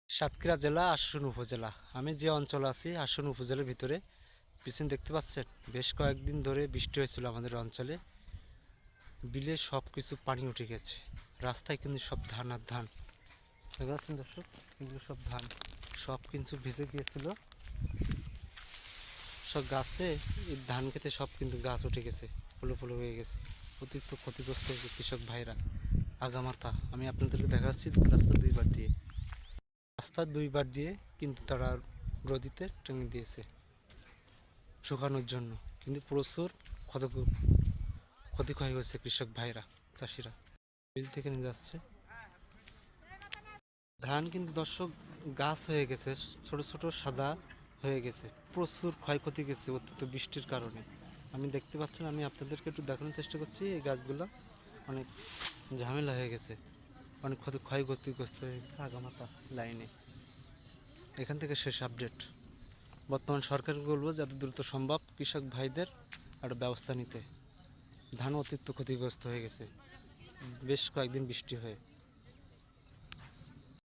সাতক্ষীরা জেলা আশুন উপজেলা। আমি যে অঞ্চলে আছি আশুন উপজেলার ভিতরে, পিছনে দেখতে পাচ্ছেন বেশ কয়েকদিন ধরে বৃষ্টি হয়েছিল আমাদের অঞ্চলে। বিলে সব কিছু পানি উঠে গেছে, রাস্তায় কিন্তু সব ধান আর ধান। দেখতে পাচ্ছেন দর্শক, এগুলো সব ধান, সব কিছু ভিজে গিয়েছিল। সব গাছে, এই ধান খেতে সব কিন্তু গাছ উঠে গেছে, ফুলো ফুলো হয়ে গেছে। অতিরিক্ত ক্ষতিগ্রস্ত হয়েছে কৃষক ভাইরা। আগামাথা আমি আপনাদেরকে দেখাচ্ছি রাস্তার দুইবার দিয়ে কিন্তু তারা রোদিতে টেনে দিয়েছে শুকানোর জন্য, কিন্তু প্রচুর ক্ষত ক্ষতি ক্ষয় হয়েছে কৃষক ভাইরা, চাষিরা বিল থেকে নিয়ে যাচ্ছে ধান। কিন্তু দর্শক, গাছ হয়ে গেছে, ছোট ছোট সাদা হয়ে গেছে, প্রচুর ক্ষয়ক্ষতি গেছে অত্যন্ত বৃষ্টির কারণে। আমি দেখতে পাচ্ছেন, আমি আপনাদেরকে একটু দেখানোর চেষ্টা করছি, এই গাছগুলো অনেক ঝামেলা হয়ে গেছে, অনেক ক্ষয়ক্ষতিগ্রস্ত হয়ে গেছে আগামাথা লাইনে। এখান থেকে শেষ আপডেট। বর্তমান সরকারকে বলবো যত দ্রুত সম্ভব কৃষক ভাইদের একটা ব্যবস্থা নিতে। ধান অতিরিক্ত ক্ষতিগ্রস্ত হয়ে গেছে বেশ কয়েকদিন বৃষ্টি হয়ে।